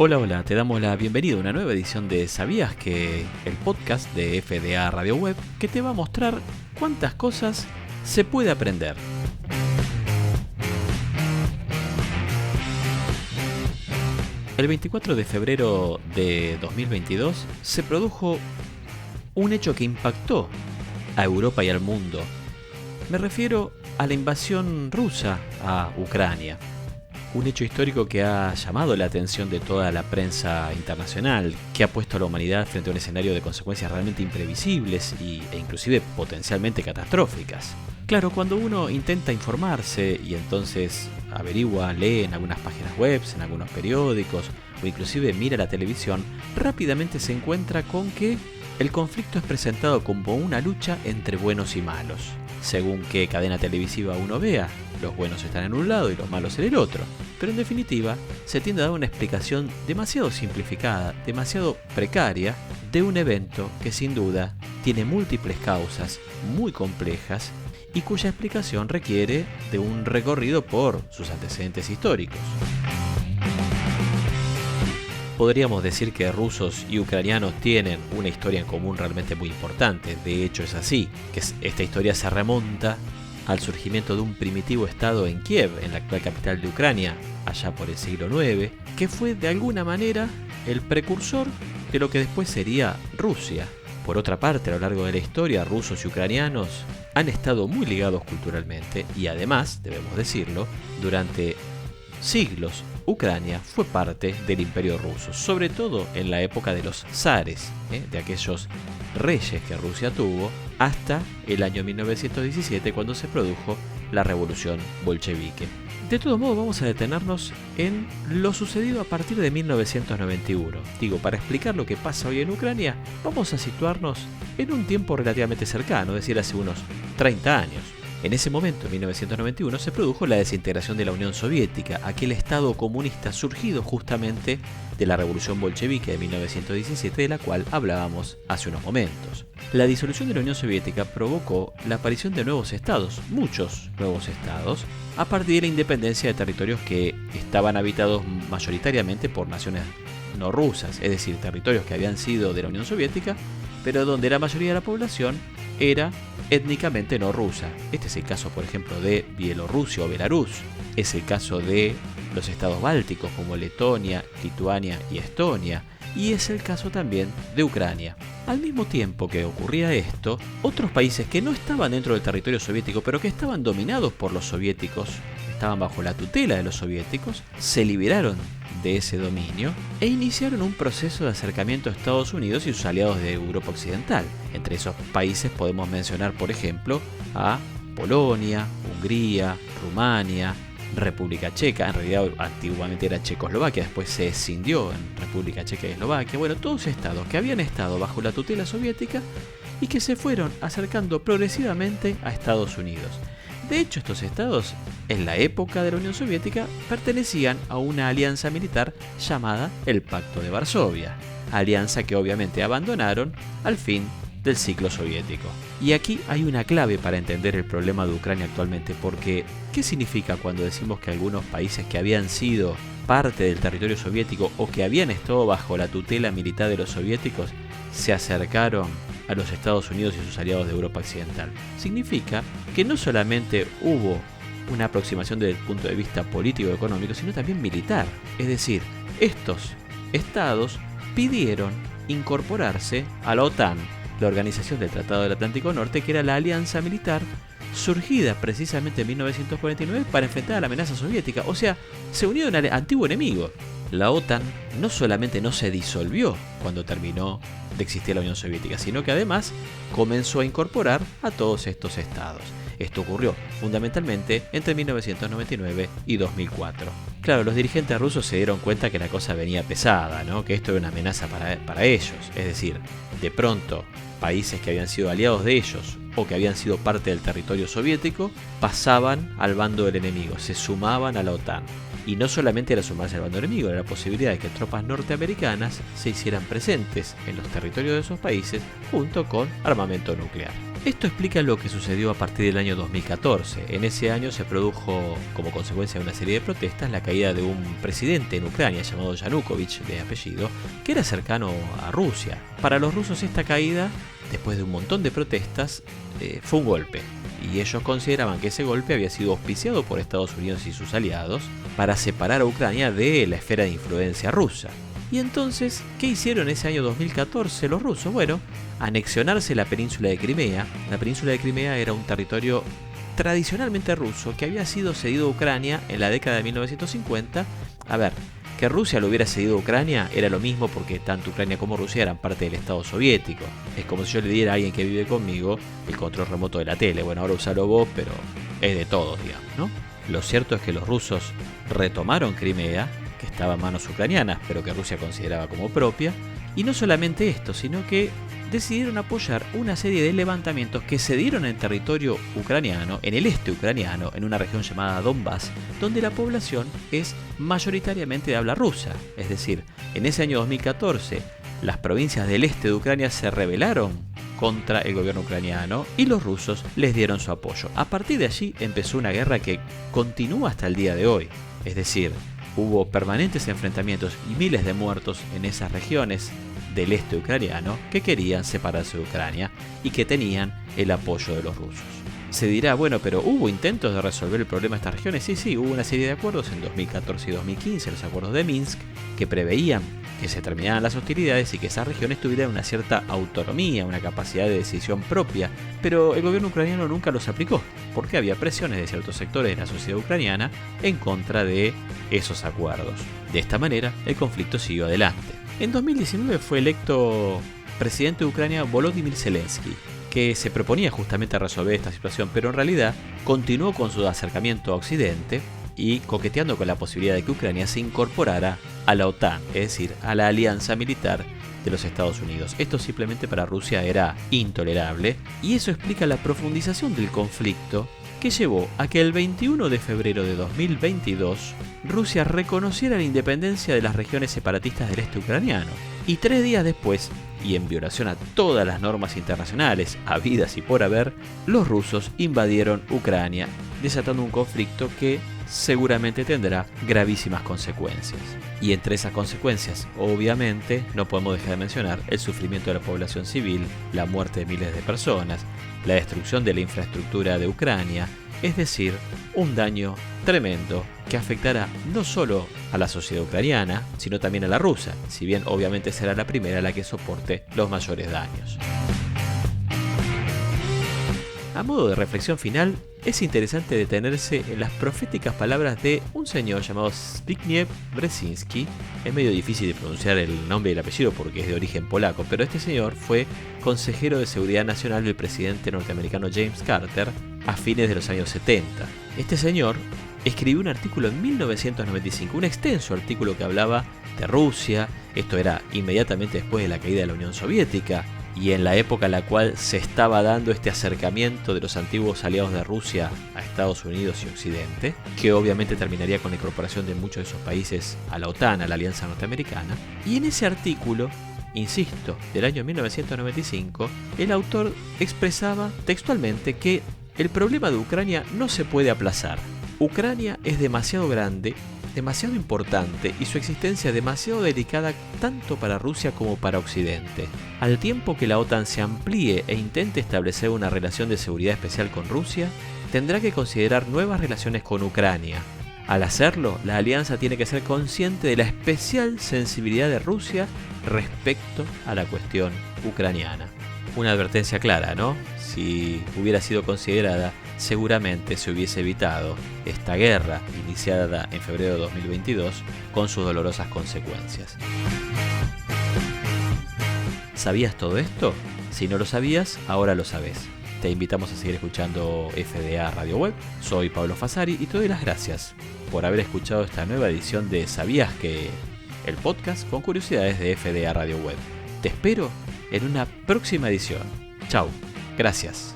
Hola, hola, te damos la bienvenida a una nueva edición de ¿Sabías que? El podcast de FDA Radio Web que te va a mostrar cuántas cosas se puede aprender. El 24 de febrero de 2022 se produjo un hecho que impactó a Europa y al mundo. Me refiero a la invasión rusa a Ucrania. Un hecho histórico que ha llamado la atención de toda la prensa internacional, que ha puesto a la humanidad frente a un escenario de consecuencias realmente imprevisibles e inclusive potencialmente catastróficas. Claro, cuando uno intenta informarse y entonces averigua, lee en algunas páginas web, en algunos periódicos o inclusive mira la televisión, rápidamente se encuentra con que el conflicto es presentado como una lucha entre buenos y malos. Según qué cadena televisiva uno vea, los buenos están en un lado y los malos en el otro. Pero en definitiva, se tiende a dar una explicación demasiado simplificada, demasiado precaria, de un evento que sin duda tiene múltiples causas muy complejas y cuya explicación requiere de un recorrido por sus antecedentes históricos. Podríamos decir que rusos y ucranianos tienen una historia en común realmente muy importante. De hecho es así, que esta historia se remonta al surgimiento de un primitivo estado en Kiev, en la actual capital de Ucrania, allá por el siglo IX, que fue de alguna manera el precursor de lo que después sería Rusia. Por otra parte, a lo largo de la historia, rusos y ucranianos han estado muy ligados culturalmente y además, debemos decirlo, durante siglos Ucrania fue parte del Imperio Ruso, sobre todo en la época de los zares, de aquellos reyes que Rusia tuvo, hasta el año 1917 cuando se produjo la revolución bolchevique. De todo modo, vamos a detenernos en lo sucedido a partir de 1991. Para explicar lo que pasa hoy en Ucrania, vamos a situarnos en un tiempo relativamente cercano, es decir, hace unos 30 años. En ese momento, en 1991, se produjo la desintegración de la Unión Soviética, aquel estado comunista surgido justamente de la revolución bolchevique de 1917, de la cual hablábamos hace unos momentos. La disolución de la Unión Soviética provocó la aparición de nuevos estados, muchos nuevos estados, a partir de la independencia de territorios que estaban habitados mayoritariamente por naciones no rusas, es decir, territorios que habían sido de la Unión Soviética, pero donde la mayoría de la población era étnicamente no rusa. Este es el caso, por ejemplo, de Bielorrusia o Belarus. Es el caso de los estados bálticos como Letonia, Lituania y Estonia. Y es el caso también de Ucrania. Al mismo tiempo que ocurría esto, otros países que no estaban dentro del territorio soviético, pero que estaban dominados por los soviéticos, estaban bajo la tutela de los soviéticos, se liberaron de ese dominio e iniciaron un proceso de acercamiento a Estados Unidos y sus aliados de Europa Occidental. Entre esos países podemos mencionar, por ejemplo, a Polonia, Hungría, Rumania, República Checa, en realidad antiguamente era Checoslovaquia, después se escindió en República Checa y Eslovaquia. Bueno, todos estados que habían estado bajo la tutela soviética y que se fueron acercando progresivamente a Estados Unidos. De hecho, estos estados, en la época de la Unión Soviética, pertenecían a una alianza militar llamada el Pacto de Varsovia, alianza que obviamente abandonaron al fin del ciclo soviético. Y aquí hay una clave para entender el problema de Ucrania actualmente, porque ¿qué significa cuando decimos que algunos países que habían sido parte del territorio soviético o que habían estado bajo la tutela militar de los soviéticos se acercaron a los Estados Unidos y sus aliados de Europa Occidental? Significa que no solamente hubo una aproximación desde el punto de vista político-económico, sino también militar. Es decir, estos estados pidieron incorporarse a la OTAN, la Organización del Tratado del Atlántico Norte, que era la alianza militar surgida precisamente en 1949 para enfrentar a la amenaza soviética. O sea, se unió a un antiguo enemigo. La OTAN no solamente no se disolvió cuando terminó de existir la Unión Soviética, sino que además comenzó a incorporar a todos estos estados. Esto ocurrió fundamentalmente entre 1999 y 2004. Claro, los dirigentes rusos se dieron cuenta que la cosa venía pesada, ¿no? Que esto era una amenaza para ellos. Es decir, de pronto, países que habían sido aliados de ellos o que habían sido parte del territorio soviético pasaban al bando del enemigo, se sumaban a la OTAN. Y no solamente era sumarse al bando enemigo, era la posibilidad de que tropas norteamericanas se hicieran presentes en los territorios de esos países junto con armamento nuclear. Esto explica lo que sucedió a partir del año 2014. En ese año se produjo, como consecuencia de una serie de protestas, la caída de un presidente en Ucrania llamado Yanukovych, de apellido, que era cercano a Rusia. Para los rusos esta caída, después de un montón de protestas, fue un golpe. Y ellos consideraban que ese golpe había sido auspiciado por Estados Unidos y sus aliados para separar a Ucrania de la esfera de influencia rusa. Y entonces, ¿qué hicieron ese año 2014 los rusos? Bueno, anexionarse la península de Crimea. La península de Crimea era un territorio tradicionalmente ruso que había sido cedido a Ucrania en la década de 1950. A ver, que Rusia lo hubiera cedido a Ucrania era lo mismo porque tanto Ucrania como Rusia eran parte del Estado soviético. Es como si yo le diera a alguien que vive conmigo el control remoto de la tele. Bueno, ahora usalo vos, pero es de todos, digamos, ¿no? Lo cierto es que los rusos retomaron Crimea, que estaba en manos ucranianas, pero que Rusia consideraba como propia. Y no solamente esto, sino que decidieron apoyar una serie de levantamientos que se dieron en territorio ucraniano, en el este ucraniano, en una región llamada Donbass, donde la población es mayoritariamente de habla rusa. Es decir, en ese año 2014, las provincias del este de Ucrania se rebelaron contra el gobierno ucraniano y los rusos les dieron su apoyo. A partir de allí empezó una guerra que continúa hasta el día de hoy. Es decir, hubo permanentes enfrentamientos y miles de muertos en esas regiones del este ucraniano que querían separarse de Ucrania y que tenían el apoyo de los rusos. Se dirá, bueno, pero ¿hubo intentos de resolver el problema de estas regiones? Sí, hubo una serie de acuerdos en 2014 y 2015, los acuerdos de Minsk, que preveían que se terminaran las hostilidades y que esas regiones tuvieran una cierta autonomía, una capacidad de decisión propia, pero el gobierno ucraniano nunca los aplicó, porque había presiones de ciertos sectores de la sociedad ucraniana en contra de esos acuerdos. De esta manera, el conflicto siguió adelante. En 2019 fue electo presidente de Ucrania Volodymyr Zelensky, que se proponía justamente resolver esta situación, pero en realidad continuó con su acercamiento a Occidente y coqueteando con la posibilidad de que Ucrania se incorporara a la OTAN, es decir, a la alianza militar de los Estados Unidos. Esto simplemente para Rusia era intolerable y eso explica la profundización del conflicto que llevó a que el 21 de febrero de 2022 Rusia reconociera la independencia de las regiones separatistas del este ucraniano. Y 3 días después, y en violación a todas las normas internacionales habidas y por haber, los rusos invadieron Ucrania, desatando un conflicto que seguramente tendrá gravísimas consecuencias. Y entre esas consecuencias, obviamente, no podemos dejar de mencionar el sufrimiento de la población civil, la muerte de miles de personas, la destrucción de la infraestructura de Ucrania, es decir, un daño tremendo que afectará no solo a la sociedad ucraniana, sino también a la rusa, si bien obviamente será la primera la que soporte los mayores daños. A modo de reflexión final, es interesante detenerse en las proféticas palabras de un señor llamado Zbigniew Brzezinski. Es medio difícil de pronunciar el nombre y el apellido porque es de origen polaco, pero este señor fue consejero de seguridad nacional del presidente norteamericano James Carter a fines de los años 70. Este señor escribió un artículo en 1995, un extenso artículo que hablaba de Rusia. Esto era inmediatamente después de la caída de la Unión Soviética y en la época en la cual se estaba dando este acercamiento de los antiguos aliados de Rusia a Estados Unidos y Occidente, que obviamente terminaría con la incorporación de muchos de esos países a la OTAN, a la Alianza Norteamericana. Y en ese artículo, insisto, del año 1995, el autor expresaba textualmente que el problema de Ucrania no se puede aplazar. Ucrania es demasiado grande, demasiado importante y su existencia demasiado delicada tanto para Rusia como para Occidente. Al tiempo que la OTAN se amplíe e intente establecer una relación de seguridad especial con Rusia, tendrá que considerar nuevas relaciones con Ucrania. Al hacerlo, la alianza tiene que ser consciente de la especial sensibilidad de Rusia respecto a la cuestión ucraniana. Una advertencia clara, ¿no? Si hubiera sido considerada, seguramente se hubiese evitado esta guerra iniciada en febrero de 2022 con sus dolorosas consecuencias. ¿Sabías todo esto? Si no lo sabías, ahora lo sabes. Te invitamos a seguir escuchando FDA Radio Web. Soy Pablo Fasari y te doy las gracias por haber escuchado esta nueva edición de ¿Sabías que? El podcast con curiosidades de FDA Radio Web. Te espero en una próxima edición. Chau. Gracias.